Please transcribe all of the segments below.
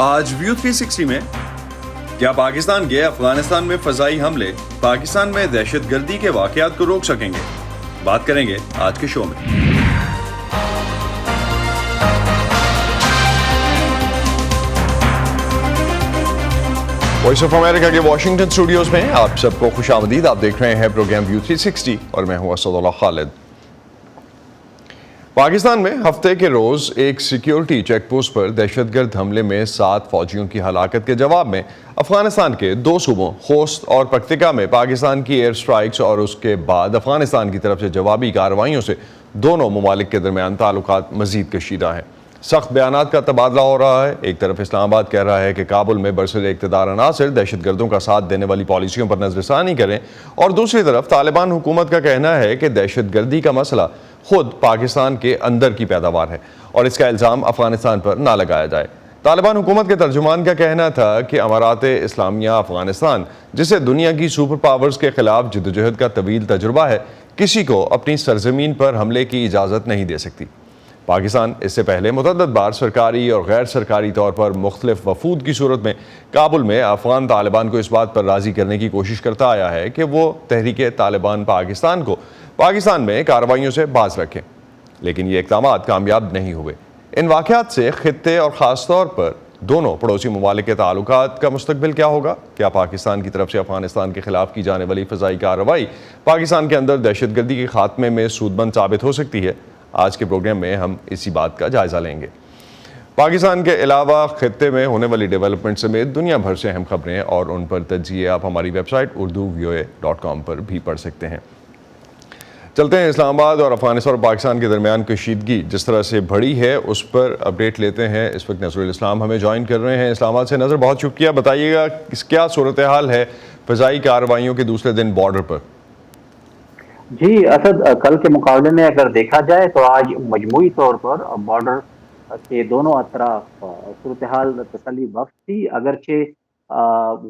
آج ویو 360 میں کیا پاکستان کے افغانستان میں فضائی حملے پاکستان میں دہشت گردی کے واقعات کو روک سکیں گے؟ بات کریں گے آج کے شو میں۔ وائس آف امریکہ کے واشنگٹن اسٹوڈیوز میں آپ سب کو خوش آمدید۔ آپ دیکھ رہے ہیں پروگرام ویو 360 اور میں ہوں اسد اللہ خالد۔ پاکستان میں ہفتے کے روز ایک سیکیورٹی چیک پوسٹ پر دہشت گرد حملے میں 7 فوجیوں کی ہلاکت کے جواب میں افغانستان کے 2 صوبوں خوست اور پکتیکا میں پاکستان کی ایئر سٹرائکس اور اس کے بعد افغانستان کی طرف سے جوابی کارروائیوں سے دونوں ممالک کے درمیان تعلقات مزید کشیدہ ہیں۔ سخت بیانات کا تبادلہ ہو رہا ہے۔ ایک طرف اسلام آباد کہہ رہا ہے کہ کابل میں برسر اقتدار عناصر دہشت گردوں کا ساتھ دینے والی پالیسیوں پر نظر ثانی کریں، اور دوسری طرف طالبان حکومت کا کہنا ہے کہ دہشت گردی کا مسئلہ خود پاکستان کے اندر کی پیداوار ہے اور اس کا الزام افغانستان پر نہ لگایا جائے۔ طالبان حکومت کے ترجمان کا کہنا تھا کہ امارات اسلامیہ افغانستان، جسے دنیا کی سپر پاورز کے خلاف جدوجہد کا طویل تجربہ ہے، کسی کو اپنی سرزمین پر حملے کی اجازت نہیں دے سکتی۔ پاکستان اس سے پہلے متعدد بار سرکاری اور غیر سرکاری طور پر مختلف وفود کی صورت میں کابل میں افغان طالبان کو اس بات پر راضی کرنے کی کوشش کرتا آیا ہے کہ وہ تحریک طالبان پاکستان کو پاکستان میں کارروائیوں سے باز رکھیں، لیکن یہ اقدامات کامیاب نہیں ہوئے۔ ان واقعات سے خطے اور خاص طور پر دونوں پڑوسی ممالک کے تعلقات کا مستقبل کیا ہوگا؟ کیا پاکستان کی طرف سے افغانستان کے خلاف کی جانے والی فضائی کارروائی پاکستان کے اندر دہشت گردی کے خاتمے میں سودمند ثابت ہو سکتی ہے؟ آج کے پروگرام میں ہم اسی بات کا جائزہ لیں گے۔ پاکستان کے علاوہ خطے میں ہونے والی ڈیولپمنٹ سمیت دنیا بھر سے اہم خبریں اور ان پر تجزیے آپ ہماری ویب سائٹ urduvoa.com پر بھی پڑھ سکتے ہیں۔ چلتے ہیں اسلام آباد اور افغانستان اور پاکستان کے درمیان کشیدگی جس طرح سے بڑھی ہے اس پر اپڈیٹ لیتے ہیں۔ اس وقت نظر الاسلام ہمیں جوائن کر رہے ہیں اسلام آباد سے۔ نظر، بہت شکریہ، بتائیے گا کیا صورتحال ہے فضائی کارروائیوں کے دوسرے دن بارڈر پر؟ جی اسد، کل کے مقابلے میں اگر دیکھا جائے تو آج مجموعی طور پر بارڈر کے دونوں اطراف صورتحال تسلی بخش تھی، اگرچہ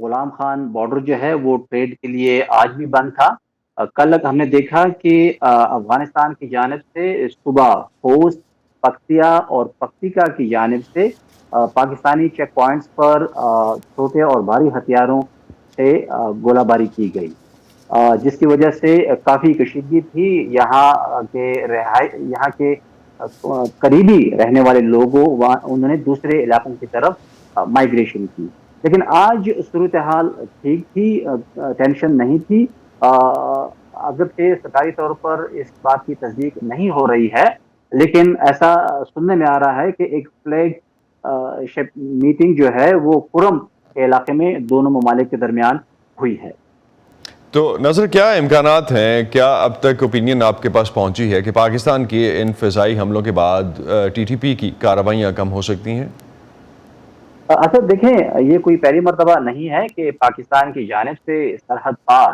غلام خان بارڈر جو ہے وہ ٹریڈ کے لیے آج بھی بند تھا۔ کل ہم نے دیکھا کہ افغانستان کی جانب سے صبح خوست، پکتیا اور پکتیکا کی جانب سے پاکستانی چیک پوائنٹس پر چھوٹے اور بھاری ہتھیاروں سے گولہ باری کی گئی، جس کی وجہ سے کافی کشیدگی تھی۔ یہاں کے قریبی رہنے والے لوگوں انہوں نے دوسرے علاقوں کی طرف مائیگریشن کی، لیکن آج صورتحال ٹھیک تھی، ٹینشن نہیں تھی۔ اگرچہ سرکاری طور پر اس بات کی تصدیق نہیں ہو رہی ہے، لیکن ایسا سننے میں آ رہا ہے کہ ایک فلیگ میٹنگ جو ہے وہ کرم کے علاقے میں دونوں ممالک کے درمیان ہوئی ہے۔ تو نظر، کیا امکانات ہیں، کیا اب تک اوپینین آپ کے پاس پہنچی ہے کہ پاکستان کی ان فضائی حملوں کے بعد ٹی ٹی پی کی کارروائیاں کم ہو سکتی ہیں؟ اصل دیکھیں، یہ کوئی پہلی مرتبہ نہیں ہے کہ پاکستان کی جانب سے سرحد پار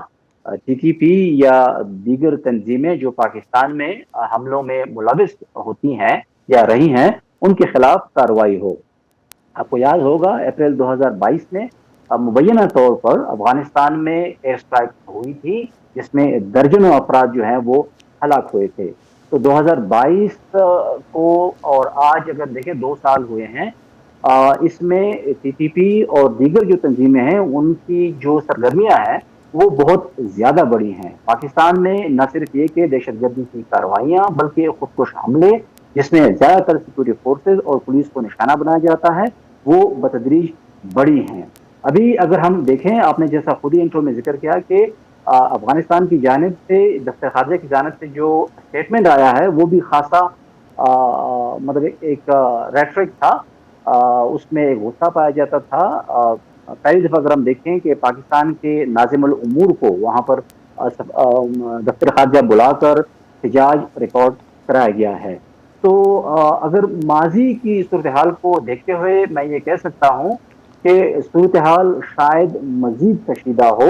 ٹی ٹی پی یا دیگر تنظیمیں جو پاکستان میں حملوں میں ملوث ہوتی ہیں یا رہی ہیں ان کے خلاف کارروائی ہو۔ آپ کو یاد ہوگا اپریل 2022 میں مبینہ طور پر افغانستان میں ایئر اسٹرائک ہوئی تھی، جس میں درجنوں افراد جو ہیں وہ ہلاک ہوئے تھے۔ تو 2022 کو اور آج اگر دیکھیں 2 سال ہوئے ہیں، اس میں ٹی ٹی پی اور دیگر جو تنظیمیں ہیں ان کی جو سرگرمیاں ہیں وہ بہت زیادہ بڑی ہیں۔ پاکستان میں نہ صرف یہ کہ دہشت گردی کی کارروائیاں بلکہ خودکش حملے جس میں زیادہ تر سیکورٹی فورسز اور پولیس کو نشانہ بنایا جاتا ہے وہ بتدریج بڑی ہیں۔ ابھی اگر ہم دیکھیں، آپ نے جیسا خود ہی انٹرو میں ذکر کیا کہ افغانستان کی جانب سے دفتر خارجہ کی جانب سے جو اسٹیٹمنٹ آیا ہے وہ بھی خاصا مطلب ایک ریٹرک تھا، اس میں ایک غصہ پایا جاتا تھا۔ پہلی دفعہ اگر ہم دیکھیں کہ پاکستان کے ناظم الامور کو وہاں پر دفتر خارجہ بلا کر احتجاج ریکارڈ کرایا گیا ہے۔ تو اگر ماضی کی صورتحال کو دیکھتے ہوئے میں یہ کہہ سکتا ہوں کہ صورتحال شاید مزید کشیدہ ہو،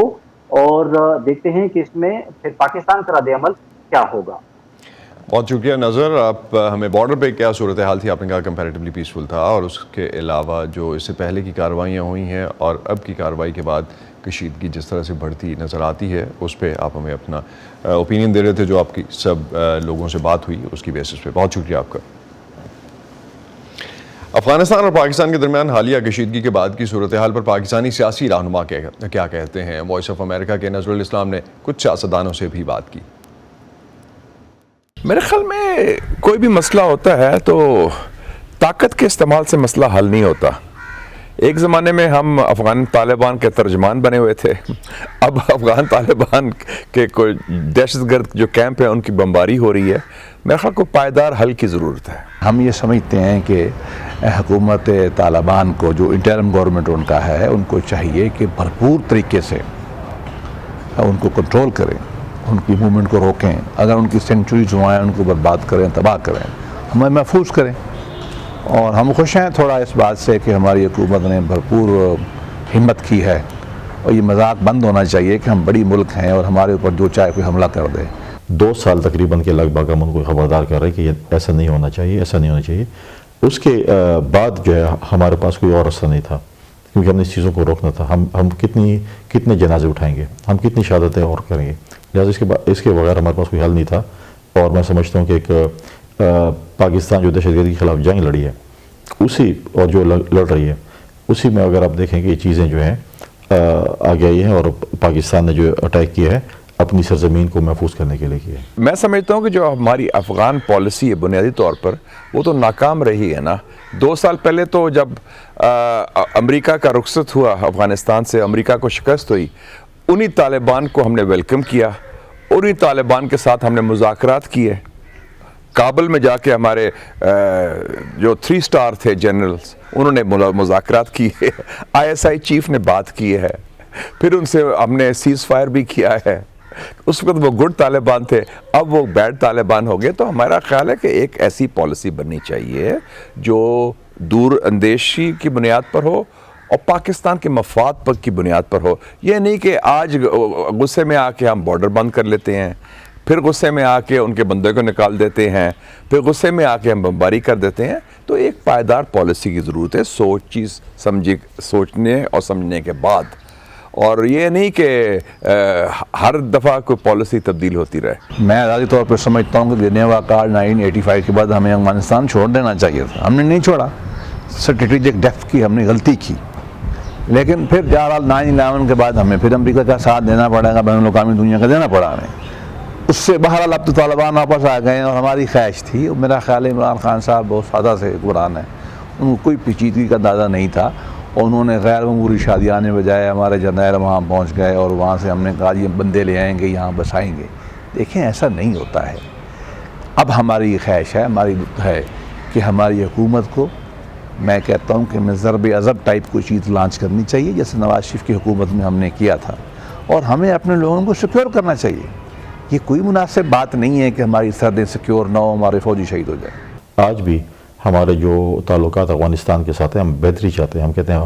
اور دیکھتے ہیں کہ اس میں پھر پاکستان کا رد عمل کیا ہوگا۔ بہت شکریہ نظر، آپ ہمیں بارڈر پہ کیا صورتحال تھی؟ آپ نے کہا کمپیریٹیولی پیسفل تھا، اور اس کے علاوہ جو اس سے پہلے کی کارروائیاں ہوئی ہیں اور اب کی کارروائی کے بعد کشیدگی جس طرح سے بڑھتی نظر آتی ہے، اس پہ آپ ہمیں اپنا اوپینین دے رہے تھے جو آپ کی سب لوگوں سے بات ہوئی اس کی بیسس پہ۔ بہت شکریہ آپ کا۔ افغانستان اور پاکستان کے درمیان حالیہ کشیدگی کے بعد کی صورتحال پر پاکستانی سیاسی رہنما کیا کہتے ہیں؟ وائس آف امریکہ کے نذر الاسلام نے کچھ سیاستدانوں سے بھی بات کی۔ میرے خیال میں کوئی بھی مسئلہ ہوتا ہے تو طاقت کے استعمال سے مسئلہ حل نہیں ہوتا۔ ایک زمانے میں ہم افغان طالبان کے ترجمان بنے ہوئے تھے، اب افغان طالبان کے کوئی دہشت گرد جو کیمپ ہیں ان کی بمباری ہو رہی ہے۔ میرے خیال کو پائیدار حل کی ضرورت ہے۔ ہم یہ سمجھتے ہیں کہ حکومت طالبان کو جو انٹرم گورنمنٹ ان کا ہے ان کو چاہیے کہ بھرپور طریقے سے ان کو کنٹرول کریں، ان کی موومنٹ کو روکیں، اگر ان کی سینکچوریز ہوئیں ان کو برباد کریں، تباہ کریں، ہمیں محفوظ کریں۔ اور ہم خوش ہیں تھوڑا اس بات سے کہ ہماری حکومت نے بھرپور ہمت کی ہے، اور یہ مذاق بند ہونا چاہیے کہ ہم بڑی ملک ہیں اور ہمارے اوپر جو چاہے کوئی حملہ کر دے۔ 2 سال تقریباً کے لگ بھگ ہم ان کو خبردار کر رہے ہیں کہ یہ ایسا نہیں ہونا چاہیے، ایسا نہیں ہونا چاہیے۔ اس کے بعد جو ہے ہمارے پاس کوئی اور راستہ نہیں تھا، کیونکہ ہم نے اس چیزوں کو روکنا تھا۔ ہم کتنے جنازے اٹھائیں گے، ہم کتنی شہادتیں اور کریں گے، لہٰذا اس کے بغیر ہمارے پاس کوئی حل نہیں تھا۔ اور میں سمجھتا ہوں کہ ایک پاکستان جو دہشت گردی کے خلاف جنگ لڑی ہے اسی اور جو لڑ رہی ہے اسی میں اگر آپ دیکھیں کہ یہ چیزیں جو ہیں آگے آئی ہیں، اور پاکستان نے جو اٹیک کیا ہے اپنی سرزمین کو محفوظ کرنے کے لیے کیا ہے۔ میں سمجھتا ہوں کہ جو ہماری افغان پالیسی ہے بنیادی طور پر وہ تو ناکام رہی ہے نا۔ 2 سال پہلے تو جب امریکہ کا رخصت ہوا افغانستان سے، امریکہ کو شکست ہوئی، انہی طالبان کو ہم نے ویلکم کیا، انہی طالبان کے ساتھ ہم نے مذاکرات کیے۔ کابل میں جا کے ہمارے جو 3 اسٹار تھے جنرلز انہوں نے مذاکرات کیے، ISI چیف نے بات کی ہے، پھر ان سے ہم نے سیز فائر بھی کیا ہے۔ اس وقت وہ گڈ طالبان تھے، اب وہ بیڈ طالبان ہو گئے۔ تو ہمارا خیال ہے کہ ایک ایسی پالیسی بننی چاہیے جو دور اندیشی کی بنیاد پر ہو اور پاکستان کے مفاد پر کی بنیاد پر ہو۔ یہ نہیں کہ آج غصے میں آ کے ہم بارڈر بند کر لیتے ہیں، پھر غصے میں آ کے ان کے بندے کو نکال دیتے ہیں، پھر غصے میں آ کے ہم بمباری کر دیتے ہیں۔ تو ایک پائیدار پالیسی کی ضرورت ہے، سوچنے اور سمجھنے کے بعد، اور یہ نہیں کہ ہر دفعہ کوئی پالیسی تبدیل ہوتی رہے۔ میں ذاتی طور پر سمجھتا ہوں کہ جنیوا کارڈ 1985 کے بعد ہمیں افغانستان چھوڑ دینا چاہیے تھا، ہم نے نہیں چھوڑا۔ اسٹریٹجک ڈیپتھ کی ہم نے غلطی کی، لیکن پھر 9/11 کے بعد ہمیں پھر امریکہ کا ساتھ دینا پڑے گا، بین الاقوامی دنیا کا دینا پڑا ہمیں۔ اس سے بہرحال اب تو طالبان واپس آ گئے ہیں، اور ہماری خواہش تھی، میرا خیال ہے عمران خان صاحب بہت سادہ سے حکمران ہیں، ان کو کوئی پیچیدگی کا اندازہ نہیں تھا، اور انہوں نے غیر معمولی شادی آنے بجائے ہمارے جرنیل وہاں پہنچ گئے، اور وہاں سے ہم نے کہا یہ بندے لے آئیں گے یہاں بسائیں گے۔ دیکھیں ایسا نہیں ہوتا ہے۔ اب ہماری خواہش ہے، ہماری ہے کہ ہماری حکومت کو، میں کہتا ہوں کہ میں ضرب عضب ٹائپ کوئی چیز لانچ کرنی چاہیے، جیسے نواز شریف کی حکومت میں ہم نے کیا تھا، اور ہمیں اپنے لوگوں کو سیکیور کرنا چاہیے۔ یہ کوئی مناسب بات نہیں ہے کہ ہماری سرحدیں سیکیور نہ ہو، ہمارے فوجی شہید ہو جائے۔ آج بھی ہمارے جو تعلقات افغانستان کے ساتھ ہیں، ہم بہتری چاہتے ہیں۔ ہم کہتے ہیں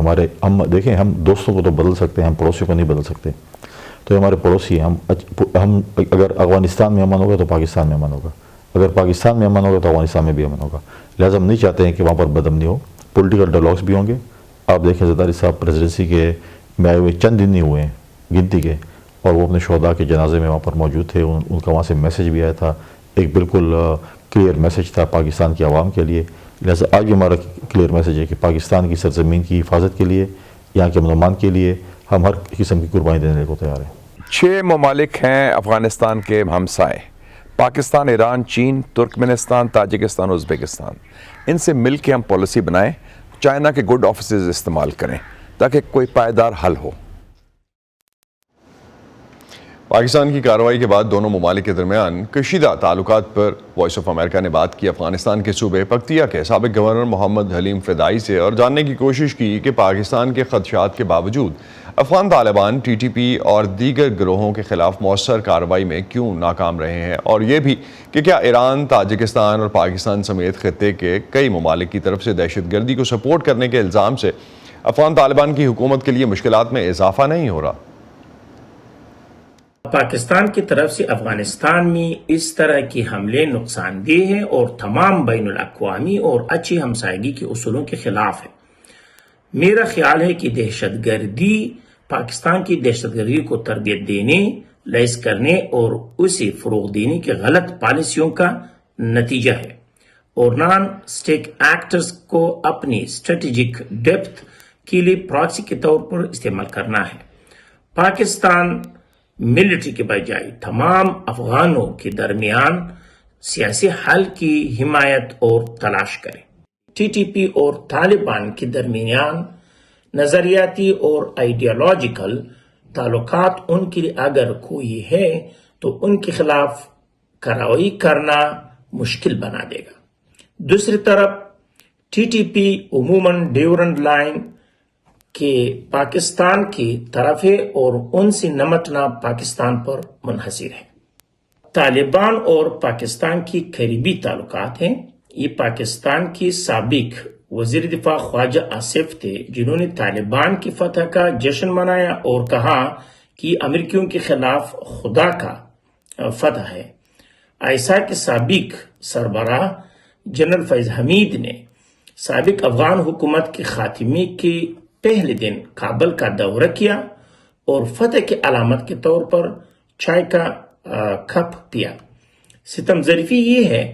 ہم دیکھیں، ہم دوستوں کو تو بدل سکتے ہیں، ہم پڑوسیوں کو نہیں بدل سکتے۔ تو یہ ہمارے پڑوسی ہیں، ہم اگر افغانستان میں امن ہوگا تو پاکستان میں امن ہوگا، اگر پاکستان میں امن ہوگا تو افغانستان میں بھی امن ہوگا۔ لہٰذا ہم نہیں چاہتے ہیں کہ وہاں پر بدامنی ہو، پولیٹیکل ڈائلاگس بھی ہوں گے۔ آپ دیکھیں زرداری صاحب پریزیڈنسی کے میں آئے ہوئے چند دن نہیں ہوئے ہیں گنتی کے، اور وہ اپنے شہداء کے جنازے میں وہاں پر موجود تھے، ان کا وہاں سے میسیج بھی آیا تھا، ایک بالکل کلیئر میسیج تھا پاکستان کی عوام کے لیے۔ لہٰذا آج بھی ہمارا کلیئر میسیج ہے کہ پاکستان کی سرزمین کی حفاظت کے لیے، یہاں کے امن و امان کے لیے ہم ہر قسم کی قربانی دینے کو تیار ہیں۔ 6 ممالک ہیں افغانستان کے ہمسائے: پاکستان، ایران، چین، ترکمنستان، تاجکستان، ازبکستان۔ ان سے مل کے ہم پالیسی بنائیں، چائنا کے گڈ آفیسز استعمال کریں تاکہ کوئی پائیدار حل ہو۔ پاکستان کی کارروائی کے بعد دونوں ممالک کے درمیان کشیدہ تعلقات پر وائس آف امریکہ نے بات کی افغانستان کے صوبے پکتیا کے سابق گورنر محمد حلیم فدائی سے، اور جاننے کی کوشش کی کہ پاکستان کے خدشات کے باوجود افغان طالبان TTP اور دیگر گروہوں کے خلاف مؤثر کارروائی میں کیوں ناکام رہے ہیں، اور یہ بھی کہ کیا ایران، تاجکستان اور پاکستان سمیت خطے کے کئی ممالک کی طرف سے دہشت گردی کو سپورٹ کرنے کے الزام سے افغان طالبان کی حکومت کے لیے مشکلات میں اضافہ نہیں ہو رہا۔ پاکستان کی طرف سے افغانستان میں اس طرح کے حملے نقصان دہ ہیں اور تمام بین الاقوامی اور اچھی ہمسائیگی کے اصولوں کے خلاف ہے۔ میرا خیال ہے کہ دہشت گردی پاکستان کی دہشت گردی کو تربیت دینے، لیس کرنے اور اسے فروغ دینے کی غلط پالیسیوں کا نتیجہ ہے، اور نان اسٹیک ایکٹرز کو اپنی اسٹریٹجک ڈیپتھ کے لیے پراکسی کے طور پر استعمال کرنا ہے۔ پاکستان ملٹری کے بجائے تمام افغانوں کے درمیان سیاسی حل کی حمایت اور تلاش کرے۔ ٹی ٹی پی اور طالبان کے درمیان نظریاتی اور آئیڈیالوجیکل تعلقات ان کے لیے اگر کوئی ہے تو ان کے خلاف کارروائی کرنا مشکل بنا دے گا۔ دوسری طرف ٹی ٹی پی عموماً ڈیورنڈ لائن کے پاکستان کی طرف ہے اور ان سے نمٹنا پاکستان پر منحصر ہے۔ طالبان اور پاکستان کی قریبی تعلقات ہیں۔ یہ پاکستان کی سابق وزیر دفاع خواجہ آصف تھے جنہوں نے طالبان کی فتح کا جشن منایا اور کہا کہ یہ امریکیوں کے خلاف خدا کا فتح ہے۔ آئسا کے سابق سربراہ جنرل فیض حمید نے سابق افغان حکومت کے خاتمے کے پہلے دن کابل کا دورہ کیا اور فتح کی علامت کے طور پر چائے کا کپ پیا۔ ستم ظریفی یہ ہے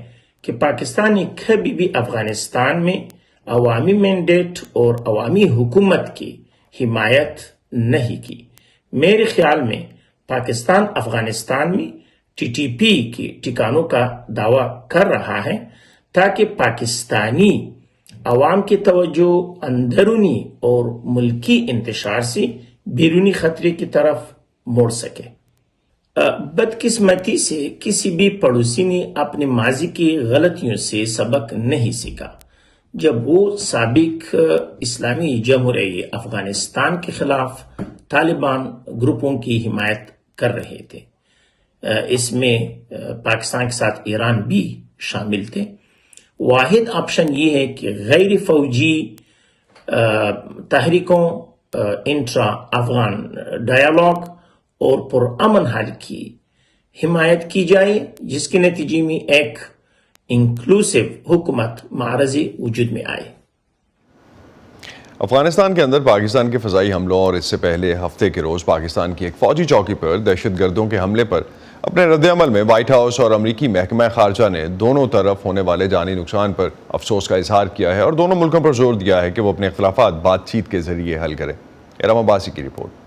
کہ پاکستان نے کبھی بھی افغانستان میں عوامی مینڈیٹ اور عوامی حکومت کی حمایت نہیں کی۔ میرے خیال میں پاکستان افغانستان میں ٹی ٹی پی کے ٹھکانوں کا دعویٰ کر رہا ہے تاکہ پاکستانی عوام کی توجہ اندرونی اور ملکی انتشار سے بیرونی خطرے کی طرف موڑ سکے۔ بدقسمتی سے کسی بھی پڑوسی نے اپنے ماضی کی غلطیوں سے سبق نہیں سیکھا جب وہ سابق اسلامی جمہوریہ افغانستان کے خلاف طالبان گروپوں کی حمایت کر رہے تھے۔ اس میں پاکستان کے ساتھ ایران بھی شامل تھے۔ واحد آپشن یہ ہے کہ غیر فوجی تحریکوں، انٹرا افغان ڈائیلاگ اور پرامن حل کی حمایت کی جائے جس کے نتیجے میں ایک انکلوسیو حکومت معرض وجود میں آئے۔ افغانستان کے اندر پاکستان کے فضائی حملوں اور اس سے پہلے ہفتے کے روز پاکستان کی ایک فوجی چوکی پر دہشت گردوں کے حملے پر اپنے رد عمل میں وائٹ ہاؤس اور امریکی محکمہ خارجہ نے دونوں طرف ہونے والے جانی نقصان پر افسوس کا اظہار کیا ہے اور دونوں ملکوں پر زور دیا ہے کہ وہ اپنے اختلافات بات چیت کے ذریعے حل کریں۔ ارم عباسی کی رپورٹ۔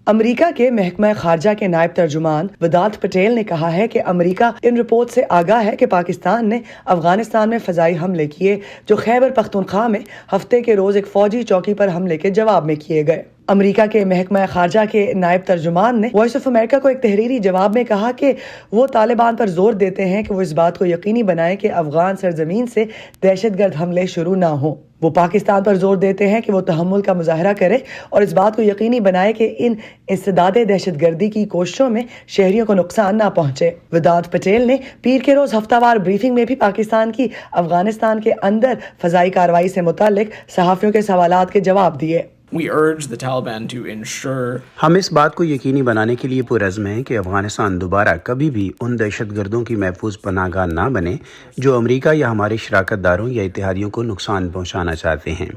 امریکہ کے محکمہ خارجہ کے نائب ترجمان ودانت پٹیل نے کہا ہے کہ امریکہ ان رپورٹ سے آگاہ ہے کہ پاکستان نے افغانستان میں فضائی حملے کیے جو خیبر پختونخوا میں ہفتے کے روز ایک فوجی چوکی پر حملے کے جواب میں کیے گئے۔ امریکہ کے محکمہ خارجہ کے نائب ترجمان نے وائس آف امریکہ کو ایک تحریری جواب میں کہا کہ وہ طالبان پر زور دیتے ہیں کہ وہ اس بات کو یقینی بنائیں کہ افغان سرزمین سے دہشت گرد حملے شروع نہ ہوں۔ وہ پاکستان پر زور دیتے ہیں کہ وہ تحمل کا مظاہرہ کرے اور اس بات کو یقینی بنائے کہ ان انسداد دہشت گردی کی کوششوں میں شہریوں کو نقصان نہ پہنچے۔ ودانت پٹیل نے پیر کے روز ہفتہ وار بریفنگ میں بھی پاکستان کی افغانستان کے اندر فضائی کارروائی سے متعلق صحافیوں کے سوالات کے جواب دیے۔ ہم اس بات کو یقینی بنانے کے لیے پرعزم ہیں کہ افغانستان دوبارہ کبھی بھی ان دہشت گردوں کی محفوظ پناہ گاہ نہ بنے جو امریکہ یا ہمارے شراکت داروں یا اتحادیوں کو نقصان پہنچانا چاہتے ہیں۔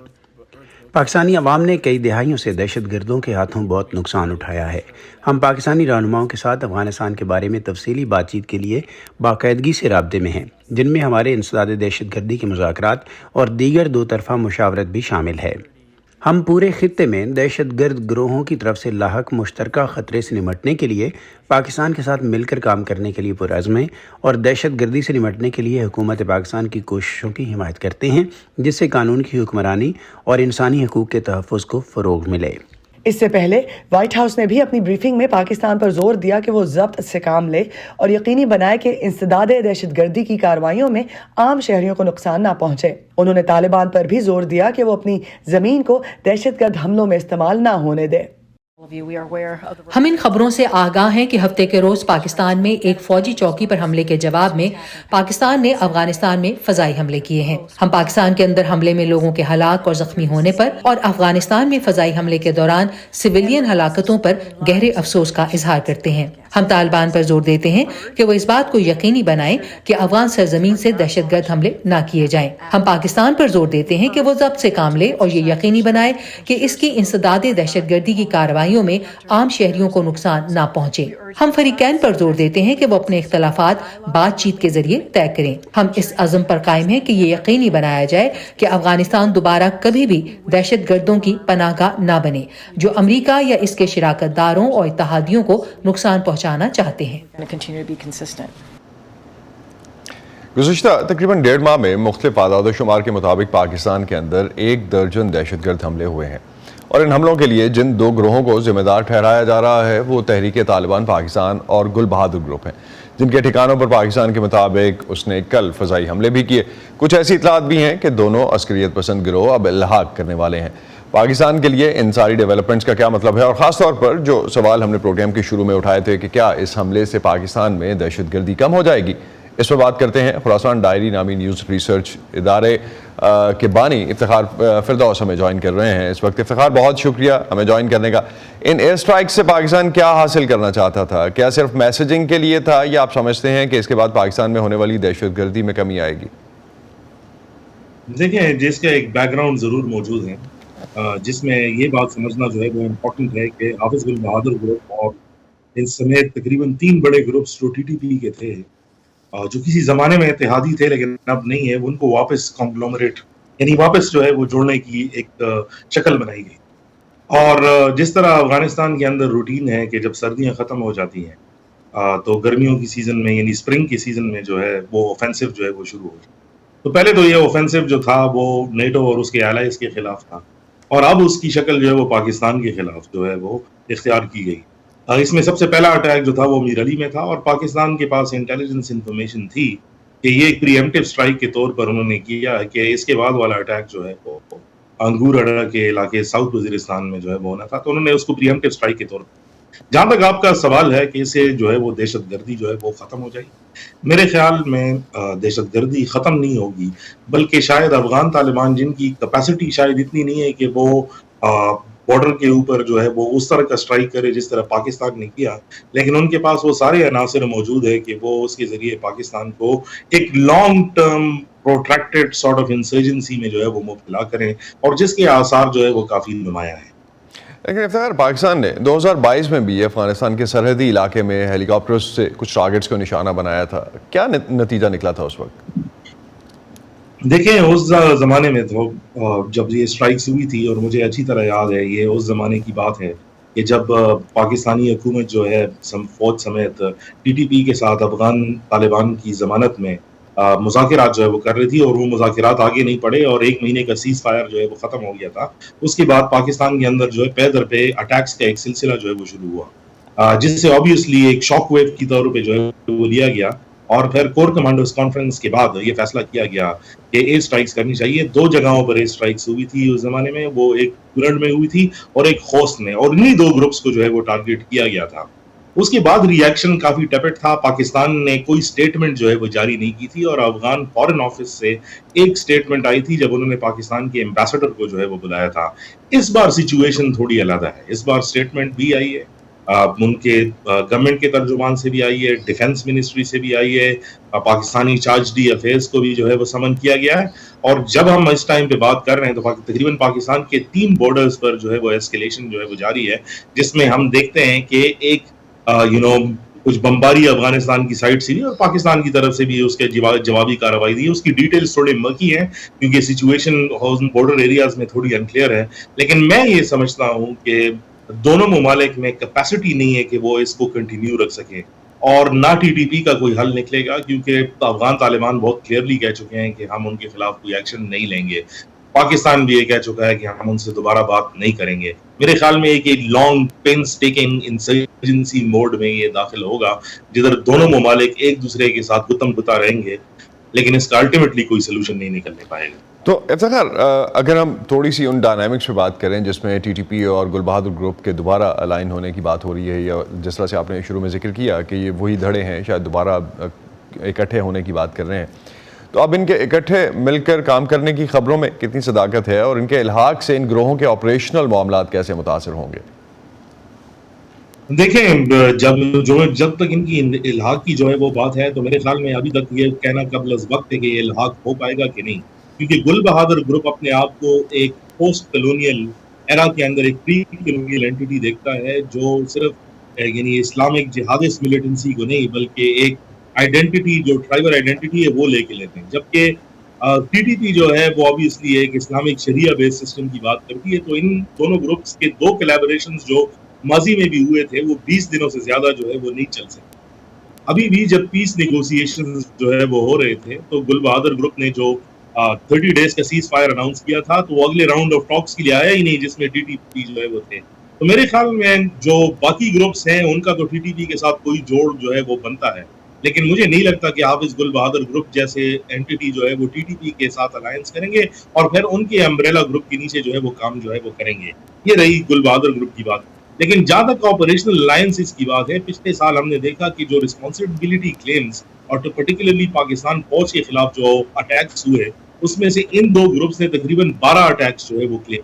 پاکستانی عوام نے کئی دہائیوں سے دہشت گردوں کے ہاتھوں بہت نقصان اٹھایا ہے۔ ہم پاکستانی رہنماؤں کے ساتھ افغانستان کے بارے میں تفصیلی بات چیت کے لیے باقاعدگی سے رابطے میں ہیں، جن میں ہمارے انسداد دہشت گردی کے مذاکرات اور دیگر دو طرفہ مشاورت بھی شامل ہے۔ ہم پورے خطے میں دہشت گرد گروہوں کی طرف سے لاحق مشترکہ خطرے سے نمٹنے کے لیے پاکستان کے ساتھ مل کر کام کرنے کے لیے پرعزم ہیں اور دہشت گردی سے نمٹنے کے لیے حکومت پاکستان کی کوششوں کی حمایت کرتے ہیں جس سے قانون کی حکمرانی اور انسانی حقوق کے تحفظ کو فروغ ملے۔ اس سے پہلے وائٹ ہاؤس نے بھی اپنی بریفنگ میں پاکستان پر زور دیا کہ وہ ضبط سے کام لے اور یقینی بنائے کہ انسداد دہشت گردی کی کارروائیوں میں عام شہریوں کو نقصان نہ پہنچے۔ انہوں نے طالبان پر بھی زور دیا کہ وہ اپنی زمین کو دہشت گرد حملوں میں استعمال نہ ہونے دے۔ ہم ان خبروں سے آگاہ ہیں کہ ہفتے کے روز پاکستان میں ایک فوجی چوکی پر حملے کے جواب میں پاکستان نے افغانستان میں فضائی حملے کیے ہیں۔ ہم پاکستان کے اندر حملے میں لوگوں کے ہلاک اور زخمی ہونے پر اور افغانستان میں فضائی حملے کے دوران سویلین ہلاکتوں پر گہرے افسوس کا اظہار کرتے ہیں۔ ہم طالبان پر زور دیتے ہیں کہ وہ اس بات کو یقینی بنائیں کہ افغان سرزمین سے دہشت گرد حملے نہ کیے جائیں۔ ہم پاکستان پر زور دیتے ہیں کہ وہ ضبط سے کام لے اور یہ یقینی بنائے کہ اس کی انسداد دہشت گردی کی کارروائی لڑائیوں میں عام شہریوں کو نقصان نہ پہنچے۔ ہم فریقین پر زور دیتے ہیں کہ وہ اپنے اختلافات بات چیت کے ذریعے طے کریں۔ ہم اس عزم پر قائم ہیں کہ یہ یقینی بنایا جائے کہ افغانستان دوبارہ کبھی بھی دہشت گردوں کی پناہ گاہ نہ بنے جو امریکہ یا اس کے شراکت داروں اور اتحادیوں کو نقصان پہنچانا چاہتے ہیں۔ گزشتہ تقریباً 1.5 ماہ میں مختلف اعداد و شمار کے مطابق پاکستان کے اندر 1 درجن دہشت گرد حملے ہوئے ہیں، اور ان حملوں کے لیے جن 2 گروہوں کو ذمہ دار ٹھہرایا جا رہا ہے وہ تحریک طالبان پاکستان اور گل بہادر گروپ ہیں، جن کے ٹھکانوں پر پاکستان کے مطابق اس نے کل فضائی حملے بھی کیے۔ کچھ ایسی اطلاعات بھی ہیں کہ دونوں عسکریت پسند گروہ اب الحاق کرنے والے ہیں۔ پاکستان کے لیے ان ساری ڈیولپمنٹس کا کیا مطلب ہے، اور خاص طور پر جو سوال ہم نے پروگرام کے شروع میں اٹھائے تھے کہ کیا اس حملے سے پاکستان میں دہشت گردی کم ہو جائے گی، اس پر بات کرتے ہیں۔ خراسان ڈائری نامی نیوز ریسرچ ادارے کے بانی افتخار فردوس ہمیں جوائن کر رہے ہیں اس وقت۔ افتخار، بہت شکریہ ہمیں جوائن کرنے کا۔ ان ایئر اسٹرائک سے پاکستان کیا حاصل کرنا چاہتا تھا؟ کیا صرف میسیجنگ کے لیے تھا، یا آپ سمجھتے ہیں کہ اس کے بعد پاکستان میں ہونے والی دہشت گردی میں کمی آئے گی؟ دیکھیں، جس کا ایک بیک گراؤنڈ ضرور موجود ہے، جس میں یہ بات سمجھنا جو ہے وہ امپورٹنٹ ہے کہ حافظ گل بہادر گروپ اور ان سمیت تقریباً 3 بڑے گروپس جو ٹی ٹی پی کے تھے، جو کسی زمانے میں اتحادی تھے لیکن اب نہیں ہے، ان کو واپس کانگلومریٹ یعنی واپس جو ہے وہ جوڑنے کی ایک شکل بنائی گئی۔ اور جس طرح افغانستان کے اندر روٹین ہے کہ جب سردیاں ختم ہو جاتی ہیں تو گرمیوں کی سیزن میں یعنی اسپرنگ کی سیزن میں جو ہے وہ اوفینسو جو ہے وہ شروع ہو جاتی۔ تو پہلے تو یہ اوفینسو جو تھا وہ نیٹو اور اس کے الائز کے خلاف تھا، اور اب اس کی شکل جو ہے وہ پاکستان کے خلاف جو ہے وہ اختیار کی گئی۔ اس میں سب سے پہلا اٹیک جو تھا وہ میر علی میں تھا، اور پاکستان کے پاس انٹیلیجنس انفارمیشن تھی کہ یہ ایک پری ایمپٹیو اسٹرائک کے طور پر انہوں نے کیا کہ اس کے بعد والا اٹیک جو ہے وہ انگور اڈا کے علاقے ساؤتھ وزیرستان میں جو ہے وہ ہونا تھا، تو انہوں نے اس کو پری ایمپٹیو اسٹرائک کے طور پر۔ جہاں تک آپ کا سوال ہے کہ اسے جو ہے وہ دہشت گردی جو ہے وہ ختم ہو جائے گی، میرے خیال میں دہشت گردی ختم نہیں ہوگی، بلکہ شاید افغان طالبان جن کی کیپیسٹی شاید اتنی نہیں ہے کہ وہ بارڈر کے اوپر جو ہے وہ اس طرح کا اسٹرائک کرے جس طرح پاکستان نے کیا، لیکن ان کے پاس وہ سارے عناصر موجود ہے کہ وہ اس کے ذریعے پاکستان کو ایک long term protracted sort of insurgency میں جو ہے وہ مبتلا کریں، اور جس کے آثار جو ہے وہ کافی نمایاں ہیں۔ لیکن افتخار، پاکستان نے 2022 میں بھی افغانستان کے سرحدی علاقے میں ہیلی کاپٹرز سے کچھ ٹارگٹس کو نشانہ بنایا تھا، کیا نتیجہ نکلا تھا اس وقت؟ دیکھیں، اس زمانے میں تو جب یہ اسٹرائکس ہوئی تھی، اور مجھے اچھی طرح یاد ہے یہ اس زمانے کی بات ہے کہ جب پاکستانی حکومت جو ہے فوج سمیت ٹی ٹی پی کے ساتھ افغان طالبان کی ضمانت میں مذاکرات جو ہے وہ کر رہی تھی، اور وہ مذاکرات آگے نہیں پڑے اور 1 مہینے کا سیز فائر جو ہے وہ ختم ہو گیا تھا۔ اس کے بعد پاکستان کے اندر جو ہے پے در پہ اٹیکس کا ایک سلسلہ جو ہے وہ شروع ہوا، جس سے آبویسلی ایک شاک ویو کی طور پہ جو ہے وہ لیا گیا، اور پھر کور کمانڈرز کانفرنس کے بعد یہ فیصلہ کیا گیا کہ ایئر اسٹرائکس کرنی چاہیے۔ 2 جگہوں پر ایئر اسٹرائکس ہوئی تھی اس زمانے میں، وہ ایک گرڈ میں ہوئی تھی اور ایک خوست میں، اور انہی 2 گروپس کو جو ہے وہ ٹارگٹ کیا گیا تھا۔ اس کے بعد ری ایکشن کافی ٹیپٹ تھا، پاکستان نے کوئی سٹیٹمنٹ جو ہے وہ جاری نہیں کی تھی، اور افغان فارن آفس سے ایک سٹیٹمنٹ آئی تھی جب انہوں نے پاکستان کے ایمبیسڈر کو جو ہے وہ بلایا تھا۔ اس بار سچویشن تھوڑی علیحدہ ہے، اس بار سٹیٹمنٹ بھی آئی ہے، ان کے گورنمنٹ کے ترجمان سے بھی آئی ہے، ڈیفنس منسٹری سے بھی آئی ہے، پاکستانی چارج ڈی افیئرس کو بھی جو ہے وہ سمن کیا گیا ہے۔ اور جب ہم اس ٹائم پہ بات کر رہے ہیں تو تقریباً پاکستان کے 3 بارڈرز پر جو ہے وہ ایسکیلیشن جو ہے وہ جاری ہے، جس میں ہم دیکھتے ہیں کہ ایک کچھ بمباری افغانستان کی سائڈ سے بھی اور پاکستان کی طرف سے بھی اس کے جوابی کارروائی دی۔ اس کی ڈیٹیلز تھوڑے مرکی ہیں کیونکہ سچویشن بارڈر ایریاز میں تھوڑی انکلیئر ہے، لیکن میں یہ سمجھتا ہوں کہ دونوں ممالک میں کیپیسٹی نہیں ہے کہ وہ اس کو کنٹینیو رکھ سکیں، اور نہ ٹی ٹی پی کا کوئی حل نکلے گا، کیونکہ افغان طالبان بہت کلیئرلی کہہ چکے ہیں کہ ہم ان کے خلاف کوئی ایکشن نہیں لیں گے۔ پاکستان بھی یہ کہہ چکا ہے کہ ہم ان سے دوبارہ بات نہیں کریں گے۔ میرے خیال میں ایک لانگ پینس ٹیکنگ انسرجنسی موڈ میں یہ داخل ہوگا، جدھر دونوں ممالک ایک دوسرے کے ساتھ گتم گتا رہیں گے، لیکن اس کا الٹیمیٹلی کوئی سلوشن نہیں نکلنے پائے گا۔ تو افتخار، اگر ہم تھوڑی سی ان ڈائنامکس پہ بات کریں جس میں ٹی ٹی پی اور گل بہادر گروپ کے دوبارہ الائن ہونے کی بات ہو رہی ہے، یا جس طرح سے آپ نے شروع میں ذکر کیا کہ یہ وہی دھڑے ہیں، شاید دوبارہ اکٹھے ہونے کی بات کر رہے ہیں، تو اب ان کے اکٹھے مل کر کام کرنے کی خبروں میں کتنی صداقت ہے، اور ان کے الحاق سے ان گروہوں کے آپریشنل معاملات کیسے متاثر ہوں گے؟ دیکھیں، جب تک ان کی الحاق کی جو ہے وہ بات ہے تو میرے خیال میں ابھی تک یہ کہنا قبل از وقت ہے کہ یہ الحاق ہو پائے گا کہ نہیں، کیونکہ گل بہادر گروپ اپنے آپ کو ایک پوسٹ کلونیل ایرا کے اندر ایک پری کولونیل اینٹی دیکھتا ہے جو صرف یعنی اسلامک جہادسٹ ملیٹنسی کو نہیں بلکہ ایک آئیڈینٹی جو ٹرائبل آئیڈینٹی ہے وہ لے کے لیتے ہیں. جبکہ ٹی ٹی پی جو ہے وہ obviously ایک اسلامک شریعہ بیس سسٹم کی بات کرتی ہے. تو ان دونوں گروپس کے دو کولیبوریشنز جو ماضی میں بھی ہوئے تھے وہ 20 دنوں سے زیادہ جو ہے وہ نہیں چل سکے. ابھی بھی جب پیس نیگوسیشنز جو ہے وہ ہو رہے تھے تو گل بہادر گروپ نے جو 30 ڈیز کا سیز فائر اناؤنس کیا تھا تو وہ اگلے راؤنڈ آف ٹاکس کے لیے آیا ہی نہیں جس میں ٹی ٹی پی جو ہے وہ تھے. تو میرے خیال میں جو باقی گروپس ہیں ان کا تو ٹی ٹی پی کے ساتھ کوئی جوڑ جو ہے وہ بنتا ہے, لیکن مجھے نہیں لگتا کہ حافظ گل بہادر گروپ جیسے اینٹی جو ہے وہ ٹی ٹی پی کے ساتھ الائنس کریں گے اور پھر ان کے امبریلا گروپ کے نیچے جو ہے وہ کام جو ہے وہ کریں گے. یہ رہی گل بہادر گروپ کی بات. لیکن جہاں تک آپریشنل الائنسز کی بات ہے, پچھلے سال ہم نے دیکھا کہ جو رسپانسبلٹی کلیمز اور پرٹیکولرلی پاکستان فوج کے خلاف جو اٹیکس ہوئے اس میں سے ان دو گروپس نے تقریباً 12 اٹیکس جو ہے وہ کلیم.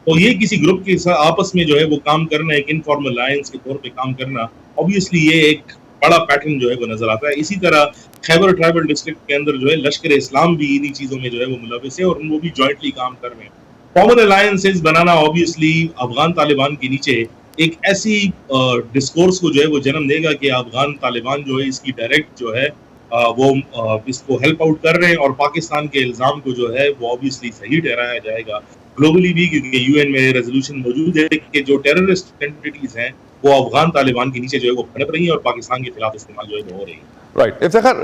تو یہ کسی گروپ کے ساتھ آپس میں جو ہے وہ کام کرنا, ایک انفارمل الائنس کے طور پہ کام کرنا, obviously یہ ایک بڑا پیٹرن جو ہے وہ نظر آتا ہے. اسی طرح خیبر ٹرائبل ڈسٹرکٹ کے اندر جو ہے لشکر اسلام بھی انہی چیزوں میں جو ہے وہ ملوث ہے اور وہ بھی جوائنٹلی کام کر رہے ہیں. کامن الائنسز بنانا obviously افغان طالبان کے نیچے ایک ایسی ڈسکورس کو جو ہے وہ جنم دے گا کہ افغان طالبان جو ہے اس کی ڈائریکٹ جو ہے وہ اس کو ہیلپ آؤٹ کر رہے ہیں اور پاکستان کے الزام کو جو ہے وہ obviously صحیح ٹھہرایا جائے گا گلوبلی بھی, کیونکہ یو این میں ریزولوشن موجود ہے کہ جو ٹیررسٹ اینٹیز ہیں وہ افغان طالبان کے نیچے جو ہے وہ پھڑپ رہی ہیں اور پاکستان کے خلاف استعمال جو ہے وہ ہو رہی ہیں. رائٹ افتخار,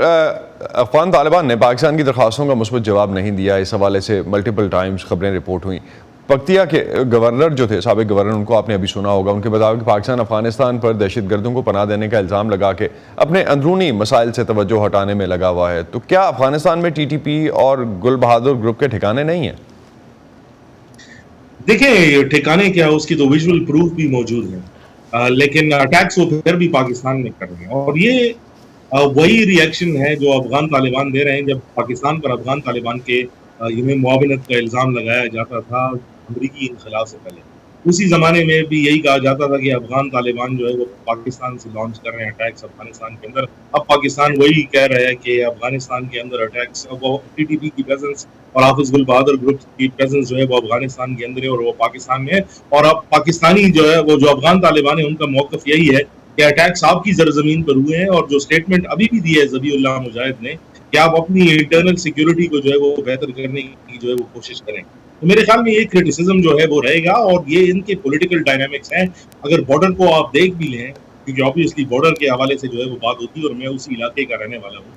افغان طالبان نے پاکستان کی درخواستوں کا مثبت جواب نہیں دیا. اس حوالے سے ملٹیپل ٹائمز خبریں رپورٹ ہوئیں. پکتیا کے گورنر جو تھے, سابق گورنر, ان کو آپ نے ابھی سنا ہوگا, ان کے بتاؤ کہ پاکستان افغانستان پر دہشت گردوں کو پناہ دینے کا الزام لگا کے اپنے اندرونی مسائل سے توجہ ہٹانے میں لگا ہوا ہے. تو کیا افغانستان میں ٹی ٹی پی اور گل بہادر گروپ کے ٹھکانے نہیں ہیں؟ دیکھیں ٹھکانے کیا, اس کی تو ویژول پروف بھی موجود ہیں, لیکن اٹیکس وہ پھر بھی پاکستان میں کر رہے ہیں. اور یہ وہی ری ایکشن ہے جو افغان طالبان دے رہے ہیں. جب پاکستان پر افغان طالبان کے معاونت کا الزام لگایا جاتا تھا امریکی انخلا سے پہلے, اسی زمانے میں بھی یہی کہا جاتا تھا کہ افغان طالبان جو ہے وہ پاکستان سے لانچ کر رہے ہیں اٹیکس افغانستان کے اندر. اب پاکستان وہی کہہ رہا ہے کہ افغانستان کے اندر اٹیکس, وہ ٹی ٹی پی کی پریزنس اور حافظ گل بہادر گروپ کی پریزنس جو ہے وہ افغانستان کے اندر ہے اور وہ پاکستان میں ہے. اور اب پاکستانی جو ہے وہ جو افغان طالبان ہیں ان کا موقف یہی ہے کہ اٹیکس آپ کی زرزمین پر ہوئے ہیں, اور جو اسٹیٹمنٹ ابھی بھی دی ہے ذبیح اللہ مجاہد نے کہ آپ اپنی انٹرنل سیکیورٹی کو جو ہے وہ بہتر کرنے کی جو ہے وہ کوشش کریں. تو میرے خیال میں یہ کرٹیسزم جو ہے وہ رہے گا, اور یہ ان کے پولیٹیکل ڈائنامکس ہیں. اگر بارڈر کو آپ دیکھ بھی لیں, کیونکہ obviously بارڈر کے حوالے سے جو ہے وہ بات ہوتی ہے اور میں اسی علاقے کا رہنے والا ہوں,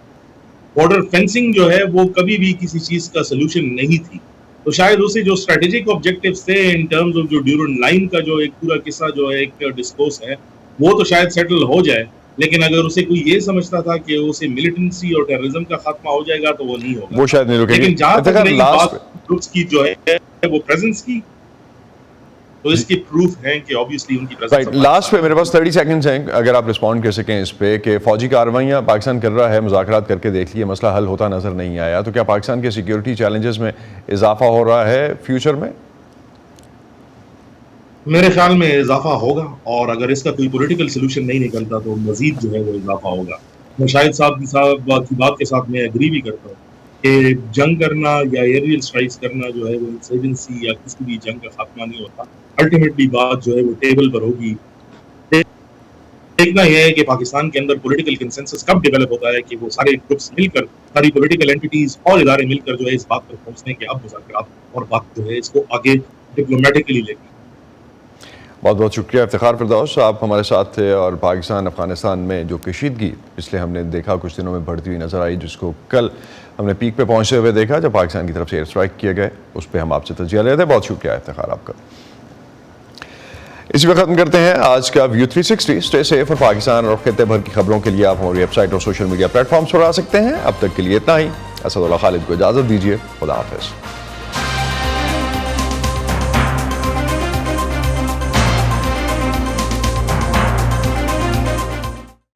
بارڈر فینسنگ جو ہے وہ کبھی بھی کسی چیز کا سلوشن نہیں تھی. تو شاید اسے جو اسٹریٹجک آبجیکٹیوز تھے ان ٹرمز آف جو ڈیورنٹ لائن کا جو ایک پورا قصہ جو ہے ایک ڈسکورس ہے وہ تو شاید سیٹل ہو جائے, لیکن اگر اسے کوئی یہ سمجھتا تھا کہ اسے ملیٹنسی اور ٹیررزم کا خاتمہ ہو جائے گا تو وہ نہیں ہوگا, وہ شاید نہیں رکے گی. لیکن جہاں تک رہی بات گروپس کی جو ہے وہ پریزنس کی, تو اس کی پروف ہیں کہ obviously ان کی پریزنس. لاسٹ پہ میرے پاس 30 سیکنڈز ہیں, اگر آپ رسپونڈ کر سکیں اس پہ کہ فوجی کارروائیاں پاکستان کر رہا ہے, مذاکرات کر کے دیکھ لیے, مسئلہ حل ہوتا نظر نہیں آیا, تو کیا پاکستان کے سیکیورٹی چیلنجز میں اضافہ ہو رہا ہے فیوچر میں؟ میرے خیال میں اضافہ ہوگا, اور اگر اس کا کوئی پولیٹیکل سلوشن نہیں نکلتا تو مزید جو ہے وہ اضافہ ہوگا. میں شاہد صاحب کی بات کے ساتھ میں ایگری بھی کرتا ہوں کہ جنگ کرنا یا ایریل اسٹرائکس کرنا جو ہے وہ انسرجنسی یا کسی بھی جنگ کا خاتمہ نہیں ہوتا. الٹیمیٹلی بات جو ہے وہ ٹیبل پر ہوگی. دیکھنا یہ ہے کہ پاکستان کے اندر پولیٹیکل کنسنسس کب ڈیولپ ہوتا ہے کہ وہ سارے گروپس مل کر, ساری پولیٹیکل اینٹیز اور ادارے مل کر جو ہے اس بات پر پہنچنے کے اب مذاکرات اور بات جو ہے اس کو آگے ڈپلومیٹکلی لے گی. بہت بہت شکریہ افتخار فردوس, آپ ہمارے ساتھ تھے. اور پاکستان افغانستان میں جو کشیدگی پچھلے ہم نے دیکھا کچھ دنوں میں بڑھتی ہوئی نظر آئی, جس کو کل ہم نے پیک پہ پہنچتے ہوئے دیکھا جب پاکستان کی طرف سے ایئر اسٹرائک کیے گئے, اس پہ ہم آپ سے تجزیہ لے رہے تھے. بہت شکریہ افتخار آپ کا. اسی وقت ختم کرتے ہیں آج کا ویو 360. اسٹے سیف, اور پاکستان اور خطے بھر کی خبروں کے لیے آپ ہماری ویب سائٹ اور سوشل میڈیا پلیٹ فارمز پر آ سکتے ہیں. اب تک کے لیے اتنا ہی. اسد اللہ خالد کو اجازت دیجیے. خدا حافظ.